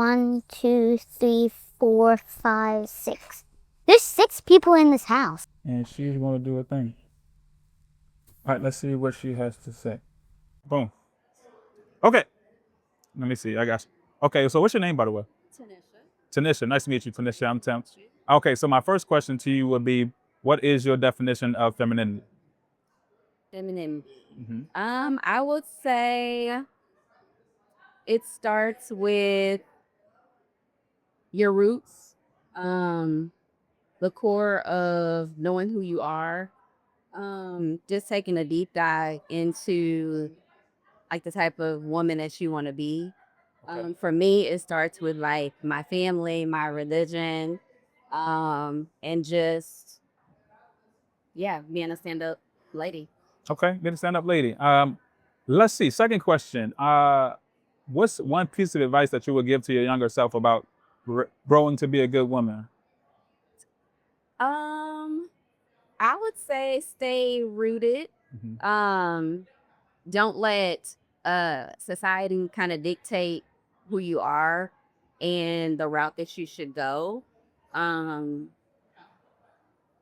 1, 2, 3, 4, 5, 6. There's 6 people in this house. And she's going to do a thing. All right, let's see what she has to say. Boom. Okay. Let me see. I got you. Okay, so what's your name, by the way? Tanisha. Nice to meet you, Tanisha. I'm Tim. Okay, so my first question to you would be, what is your definition of femininity? Feminine. Mm-hmm. I would say it starts with your roots, the core of knowing who you are, just taking a deep dive into like the type of woman that you want to be. Okay. For me, it starts with like my family, my religion, and just being a stand-up lady. Okay, get a stand up lady. Let's see. Second question. What's one piece of advice that you would give to your younger self about growing to be a good woman? Um, I would say stay rooted. Mm-hmm. Don't let society kind of dictate who you are and the route that you should go. Um,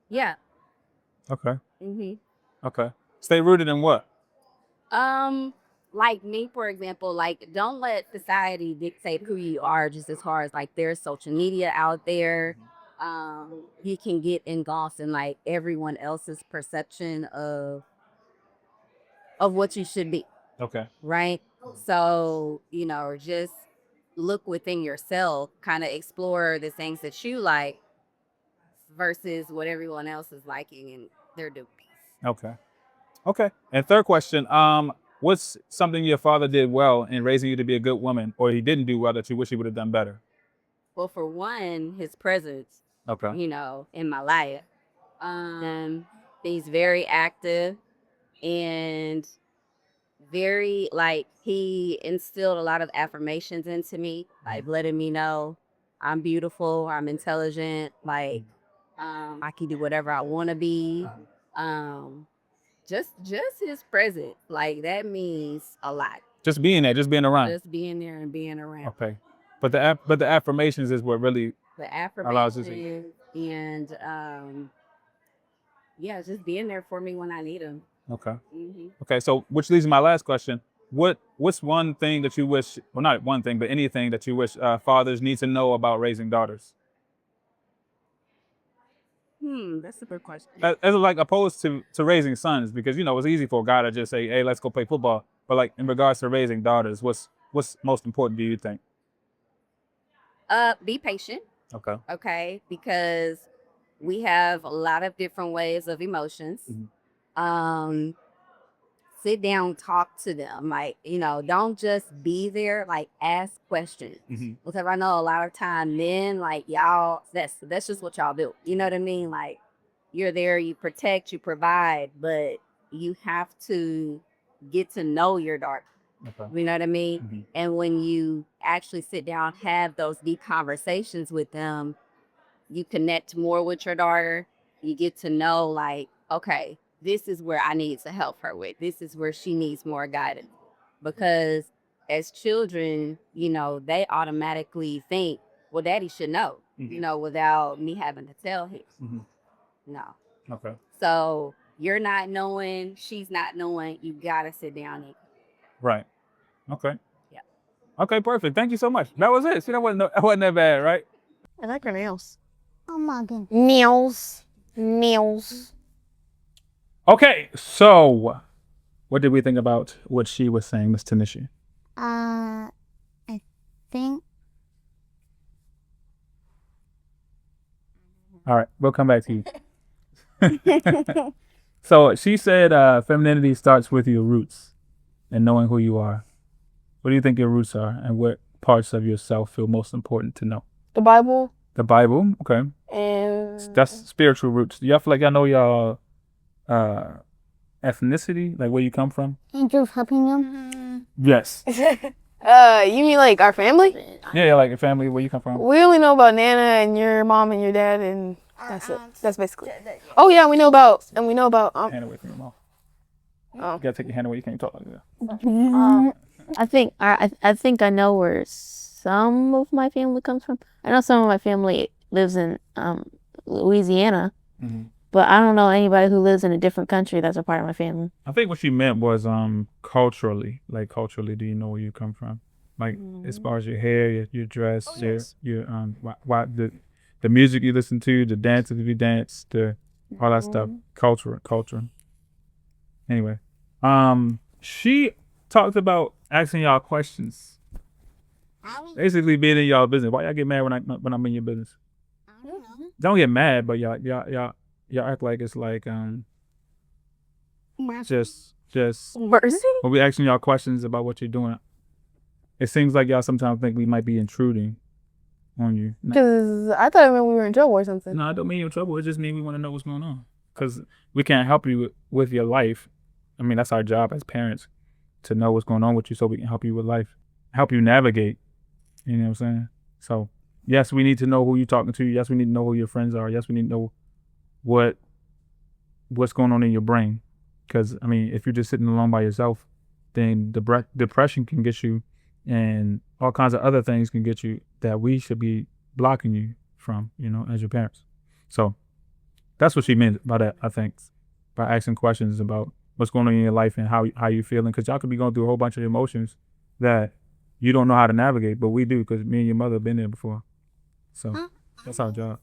yeah. Okay. hmm Okay. Stay rooted in what? Um, like me, for example, like don't let society dictate who you are. Just as far as like there's social media out there, you can get engulfed in like everyone else's perception of what you should be. Okay. Right? So, just look within yourself, kind of explore the things that you like versus what everyone else is liking and they're doing. Okay. Okay. And third question. What's something your father did well in raising you to be a good woman, or he didn't do well that you wish he would have done better? Well, for one, his presence, Okay. in my life. He's very active and very like he instilled a lot of affirmations into me, like letting me know I'm beautiful, I'm intelligent, like I can do whatever I want to be. Um, just his presence, like that means a lot. Just being there, just being around. Just being there and being around. Okay. But the affirmations is what really The allows us. affirmation and just being there for me when I need him. Okay. hmm Okay. So which leads to my last question. What's one thing that you wish, well, not one thing, but anything that you wish fathers need to know about raising daughters? That's a good question. As like opposed to raising sons, because it's easy for a guy to just say, "Hey, let's go play football." But like in regards to raising daughters, what's most important, do you think? Be patient, Okay. okay? Because we have a lot of different ways of emotions. Mhm. Sit down, talk to them. Like, don't just be there, like ask questions. Mhm. Because I know a lot of time men, like y'all, that's just what y'all do. You know what I mean? Like you're there, you protect, you provide, but you have to get to know your daughter. Okay. You know what I mean? Mhm. And when you actually sit down, have those deep conversations with them, you connect more with your daughter. You get to know, like, okay, this is where I need to help her with. This is where she needs more guidance. Because as children, they automatically think, well, daddy should know, without me having to tell him. Mhm. No. Okay. So you're not knowing, she's not knowing, you got to sit down and, Right. Okay. yeah. Okay. Perfect. Thank you so much. That was it. See, that wasn't that bad, right? I like her nails. Oh my goodness. Nails. Okay. So, what did we think about what she was saying, Miss Tanisha? I think All right, we'll come back to you. So she said, femininity starts with your roots and knowing who you are. What do you think your roots are, and what parts of yourself feel most important to know? The Bible The Bible, okay. and That's spiritual roots. Do y'all feel like y'all know your ethnicity, like where you come from? Angel's helping them. Yes. you mean like our family? Yeah, like your family, where you come from. We only know about Nana and your mom and your dad, and that's it. That's basically. Oh yeah, we know about Hand away from your mouth. Oh. You gotta take your hand away. You can't talk like that. I think I know where some of my family comes from. I know some of my family lives in Louisiana, but I don't know anybody who lives in a different country that's a part of my family. I think what she meant was culturally. Like culturally, do you know where you come from? Like as far as your hair, your dress, your why the music you listen to, the dances you dance, all that stuff. Culture. Anyway, she talked about asking y'all questions. Basically being in y'all business. Why y'all get mad when I'm in your business? I don't know. Don't get mad, but y'all act like it's like just Mercy? when we asking y'all questions about what you're doing. It seems like y'all sometimes think we might be intruding on you. Because I thought it meant we were in trouble or something. No, I don't mean you're in trouble. It just means we want to know what's going on. Because we can't help you with your life. I mean, that's our job as parents, to know what's going on with you so we can help you with life, help you navigate. You know what I'm saying? So, yes, we need to know who you're talking to. Yes, we need to know who your friends are. Yes, we need to know what's going on in your brain. Because, I mean, if you're just sitting alone by yourself, then depression can get you, and all kinds of other things can get you that we should be blocking you from, as your parents. So that's what she meant by that, I think, by asking questions about what's going on in your life and how you feeling, because y'all could be going through a whole bunch of emotions that you don't know how to navigate, but we do, because me and your mother have been there before. So that's our job.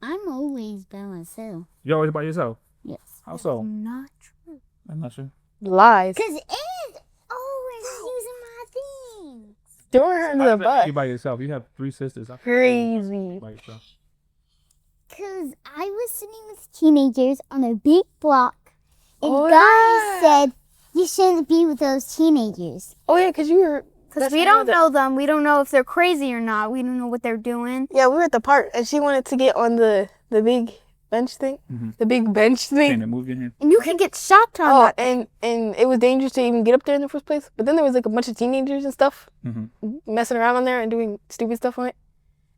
I'm always by myself. You're always by yourself? Yes. How so? Not true. I'm not sure. Lies. Because Ed's always using my things. Throwing her under the bus. You by yourself. You have 3 sisters. Crazy. By yourself. Because I was sitting with teenagers on a big block, and Oh, guys yeah. said you shouldn't be with those teenagers. Oh, yeah, because you were... Because we don't know them. We don't know if they're crazy or not. We don't know what they're doing. Yeah, we were at the park, and she wanted to get on the big bench thing. Mm-hmm. The big bench thing. Can't move your hand. And you can get shocked on Oh, that. and it was dangerous to even get up there in the first place. But then there was like a bunch of teenagers and stuff messing around on there and doing stupid stuff on it.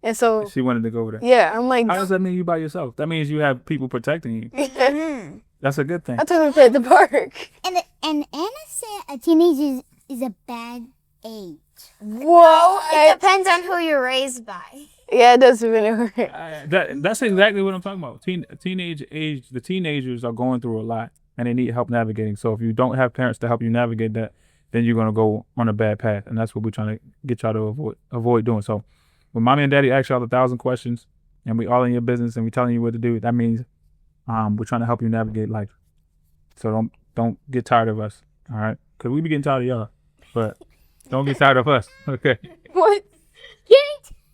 And so... She wanted to go over there. Yeah, I'm like... How does that mean you by yourself? That means you have people protecting you. I That's a good thing. took her to play at the park. And Anna said a teenager is a bad age. Whoa! It depends on who you're raised by. Yeah, it does depend on That's exactly what I'm talking about. Teenage age, the teenagers are going through a lot, and they need help navigating. So if you don't have parents to help you navigate that, then you're gonna go on a bad path, and that's what we're trying to get y'all to avoid doing. So when mommy and daddy ask y'all 1,000 questions, and we all in your business, and we telling you what to do, that means we're trying to help you navigate life. So don't get tired of us, all right? Because we be getting tired of y'all, but don't get tired of us, okay? What?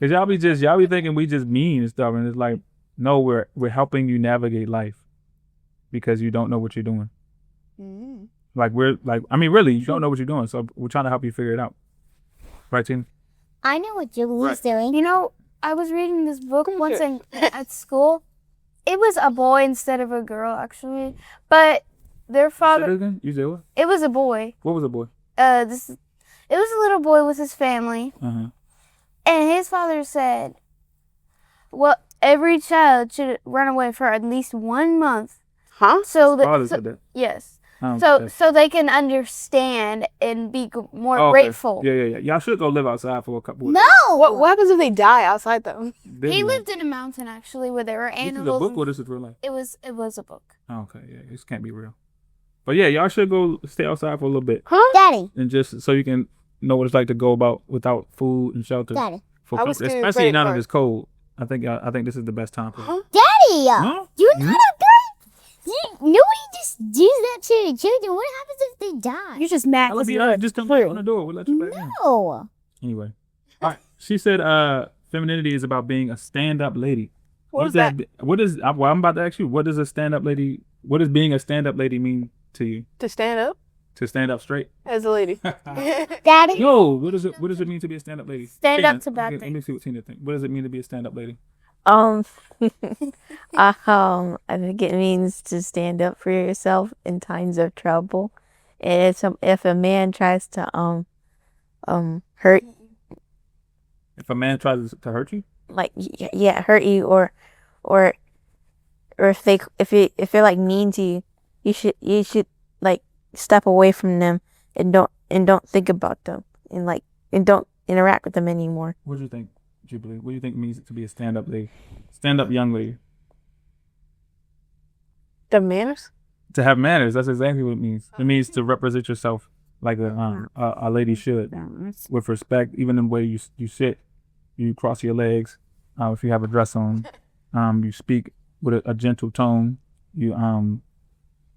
Cause y'all be thinking we just mean and stuff, and it's like, no, we're helping you navigate life, because you don't know what you're doing. Like really, you don't know what you're doing, so we're trying to help you figure it out. Right, Tina? I know what Julie's doing. You know, I was reading this book once at school. It was a boy instead of a girl, actually. But their Say that father... again? You said what? It was a boy. What was a boy? It was a little boy with his family. Uh-huh. And his father said, well, every child should run away for at least 1 month. Huh? Father said that. Yes. Okay. So they can understand and be more Oh, okay. grateful. Yeah. Y'all should go live outside for a couple of No! What happens if they die outside though? days. He lived in a mountain, actually, where there were This is a animals. book or this is real life? It was a book. Oh, okay, yeah, this can't be real. But yeah, y'all should go stay outside for a little bit, Daddy. and just so you can know what it's like to go about without food and shelter. Daddy. For I was scared of especially credit now that cards. it's cold. I think this is the best time for it. Daddy! Huh? You're not a good... Nobody just does that to the children. What happens if they die? You're just mad. I'll be honest, just come on the door. We'll let you back in. No. Anyway, all right. She said, femininity is about being a stand-up lady. What is that? Well, I'm about to ask you. What does being a stand-up lady mean to you? To stand up To stand up straight? as a lady. Daddy? No. What does it mean to be a stand-up lady? Stand Tina, up to bad let me things. see what Tina thinks. What does it mean to be a stand-up lady? I think it means to stand up for yourself in times of trouble. And if a man tries to hurt, If a man tries to hurt you? like hurt you, or if they're like mean to you, you should like step away from them and don't think about them, and interact with them anymore. What do you think, Jubilee? What do you think it means to be a stand-up lady? Stand-up young lady. The manners? To have manners. That's exactly what it means. It means to represent yourself like a lady should, with respect. Even in the way you sit, you cross your legs. If you have a dress on, you speak with a gentle tone. You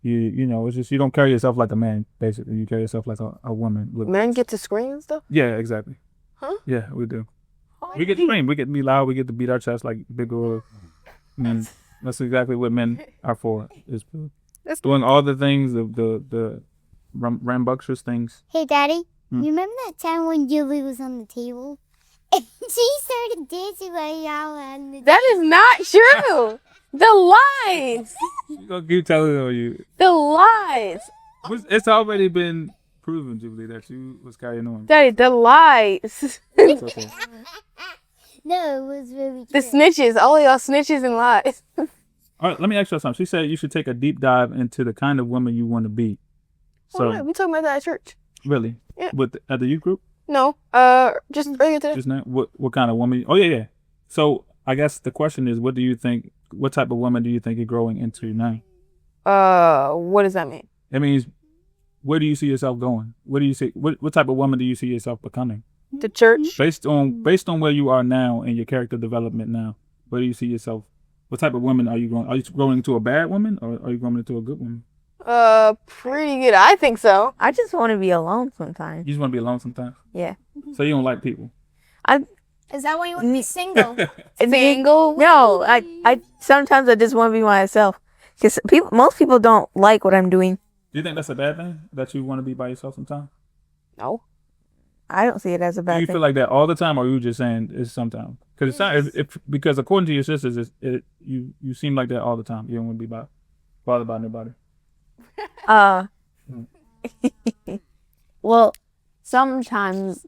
know, it's just you don't carry yourself like a man. Basically, you carry yourself like a woman. Men get to scream and stuff? Yeah, exactly. Huh? Yeah, we do. We get to scream. We get to be loud. We get to beat our chest like big gorillas. And that's exactly what men are for. Is doing all the things, the rambunctious things. Hey, Daddy, you remember that time when Julie was on the table? And she started dancing while y'all were on the That is not true. The lies. You gonna keep telling on you. The lies. It's already been proven, Jubilee, that you was carrying on. Daddy, the lies. It's okay. No, it was really The true. snitches. All of y'all snitches and lies. All right, let me ask you something. She said you should take a deep dive into the kind of woman you want to be. So, Oh, yeah, we talking about that at church. really? Yeah. At the youth group? No, just earlier today. Just now? What kind of woman? Oh, yeah. So, I guess the question is, what do you think, what type of woman do you think you're growing into now? What does that mean? It means, where do you see yourself going? What do you see? What type of woman do you see yourself becoming? The church? Based on where you are now and your character development now, where do you see yourself? What type of woman are you growing? Are you growing into a bad woman or are you growing into a good woman? Pretty good. I think so. I just want to be alone sometimes. You just want to be alone sometimes? Yeah. So you don't like people? Is that why you want to be single? Single? No, I sometimes I just want to be myself. Because most people don't like what I'm doing. Do you think that's a bad thing? That you want to be by yourself sometimes? No. I don't see it as a Do bad you thing. feel like that all the time or are you just saying it's sometimes? Because it's not, because according to your sisters, you seem like that all the time. You don't want to be bothered by nobody. Well, sometimes,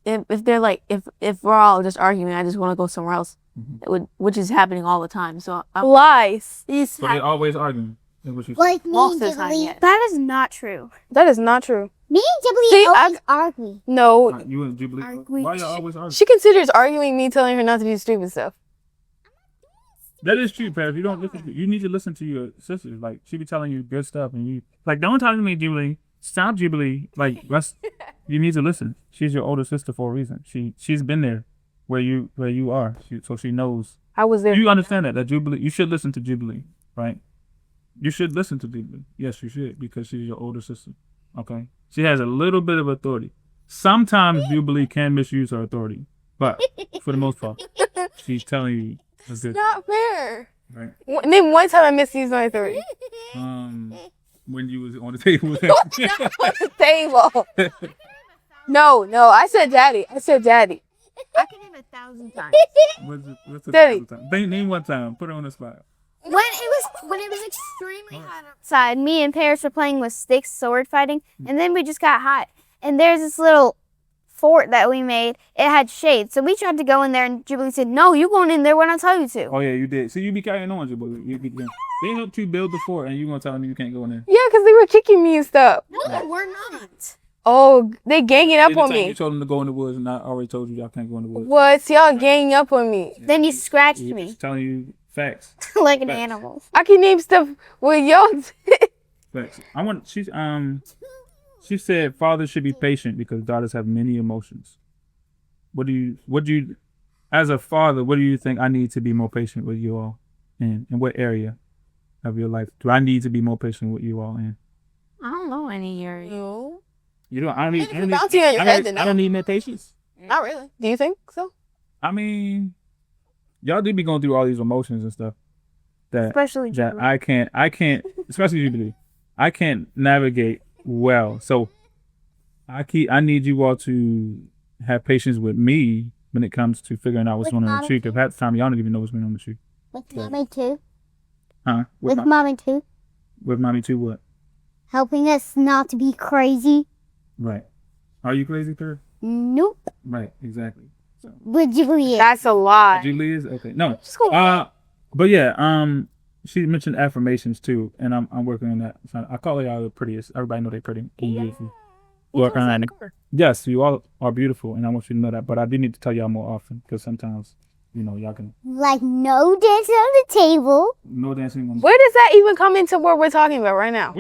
if they're like, if we're all just arguing, I just want to go somewhere else, which is happening all the time. So Lies. So they're always arguing. Is what you say. Like me most and of the time, Jubilee. yes. That is not true. That is not true. Me and Jubilee See, always argue. No. You and Jubilee, Arguing. why y'all always arguing? She considers arguing me telling her not to do stupid stuff. That is true, Paris. You don't listen. You need to listen to your sisters. Like she be telling you good stuff, and you like don't talk to me, Jubilee. Stop, Jubilee. Like you need to listen. She's your older sister for a reason. She's been there, where you are. So she knows. I was there. You understand that Jubilee. You should listen to Jubilee, right? You should listen to Jubilee. Yes, you should because she's your older sister. Okay. She has a little bit of authority. Sometimes Jubilee can misuse her authority, but for the most part, she's telling you. It's not fair. Right. Name one time I misused my authority. When you was on the table. On the table. No, I said daddy. I can name 1,000 times. What's the Daddy. time? Name one time. Put her on the spot. When it was extremely hot outside, me and Paris were playing with sticks, sword fighting, and then we just got hot. And there's this little fort that we made. It had shade, so we tried to go in there, and Jubilee said, "No, you going in there when I tell you to." Oh yeah, you did. See, you be carrying on, Jubilee. They helped you build the fort, and you gonna tell them you can't go in there. Yeah, because they were kicking me and stuff. No, we're not. Oh, they ganging up on You me. told them to go in the woods, and I already told you y'all can't go in the woods. What? Y'all ganging up on me. Then you scratched We're me just telling you facts. like an Facts. animal. I can name stuff with y'all. Facts. She said fathers should be patient because daughters have many emotions. What do you as a father, what do you think I need to be more patient with you all in what area of your life do I need to be more patient with you all in? I don't know any area. No. You don't. I don't need. If you're bouncing on your head, then I no. don't need no patience. Not really. Do you think so? I mean, y'all do be going through all these emotions and stuff that Especially that Jubilee. I can't, especially Jubilee. I can't navigate well. So I need you all to have patience with me when it comes to figuring out what's With going on in the Mommy tree. Because half the time y'all don't even know what's going on in the tree. With mommy too. Huh? With mommy too. With mommy too. What? Helping us not to be crazy. Right. Are you crazy, Third? Nope. Right. Exactly. So. With Jubilee. That's a lie. Jubilee is okay. No. Just go. But yeah. She mentioned affirmations too, and I'm working on that. So I call it the prettiest. Everybody know they're pretty and beautiful. Well, yes, you all are beautiful, and I want you to know that. But I do need to tell y'all more often because sometimes, y'all can Like no dancing on the table. no dancing on. Where does that even come into what we're talking about right now?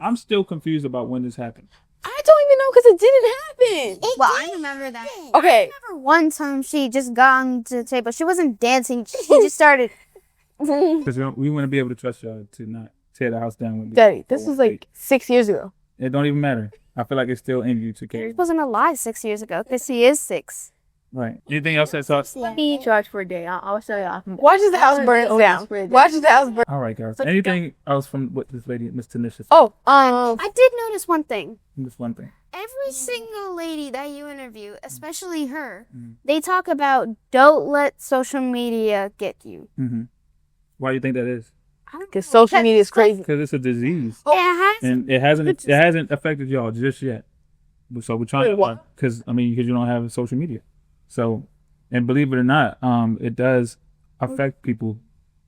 I'm still confused about when this happened. I don't even know because it didn't happen. Well, I remember that. Okay. I remember one time she just got on to the table. She wasn't dancing. She just started. Because we want to be able to trust y'all to not tear the house down with me. Daddy, this was like 6 years ago. It don't even matter. I feel like it's still in you to He care. wasn't alive 6 years ago because he is 6. Right. Anything else that's us? Be charged for a day. I'll show y'all. Watch as the house burns down. Watch as the house burns. All right, guys. Anything else from what this lady, Miss Tanisha, said? Oh, I did notice one thing. This one thing. Every single lady that you interview, especially her, Mhm. they talk about don't let social media get you. Mm-hmm. Why do you think that is? because social media is crazy. Because it's a disease, It has. and it hasn't affected y'all just yet. So we're trying because you don't have social media. So, and believe it or not, it does affect people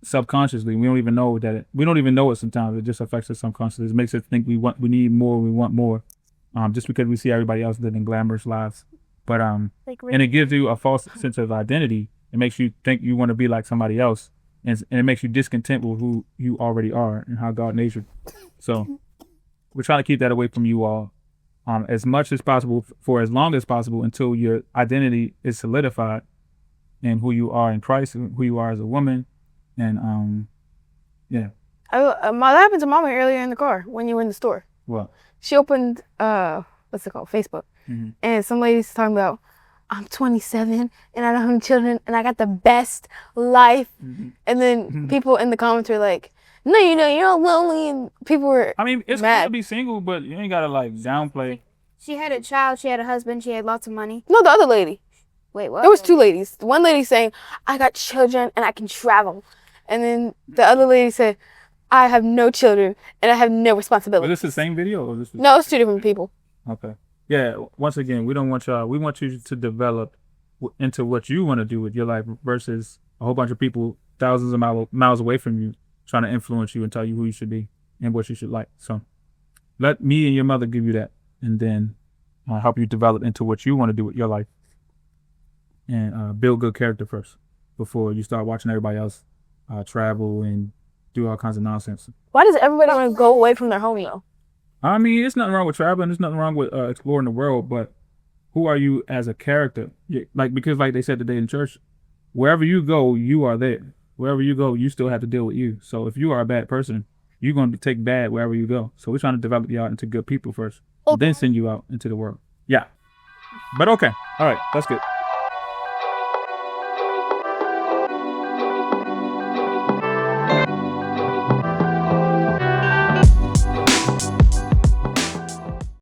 subconsciously. We don't even know that we don't even know it sometimes. It just affects us subconsciously. It makes us think we need more, we want more, just because we see everybody else living glamorous lives. But and it gives you a false sense of identity. It makes you think you want to be like somebody else, and it makes you discontent with who you already are and how God made you. So we're trying to keep that away from you all. As much as possible for as long as possible until your identity is solidified in who you are in Christ, who you are as a woman, and yeah. That happened to Mama earlier in the car when you were in the store. What? She opened what's it called, Facebook, and some lady's talking about I'm 27 and I don't have any children and I got the best life, and then people in the comments are like, no, you're lonely, and people were It's mad. cool to be single, but you ain't gotta downplay. She had a child. She had a husband. She had lots of money. No, the other lady. Wait, what? There was two ladies. One lady saying, I got children and I can travel. And then the other lady said, I have no children and I have no responsibility. Was this the same video or this? No, it's two different people. Okay. Yeah. Once again, we don't want y'all. We want you to develop into what you want to do with your life versus a whole bunch of people thousands of miles away from you trying to influence you and tell you who you should be and what you should like. So let me and your mother give you that, and then help you develop into what you want to do with your life, and build good character first before you start watching everybody else travel and do all kinds of nonsense. Why does everybody want to go away from their home though? There's nothing wrong with traveling. There's nothing wrong with exploring the world, but who are you as a character? Because like they said today in church, wherever you go, you are there. Wherever you go, you still have to deal with you. So if you are a bad person, you're going to take bad wherever you go. So we're trying to develop you out into good people first, and then send you out into the world. Yeah. But okay. All right. That's good.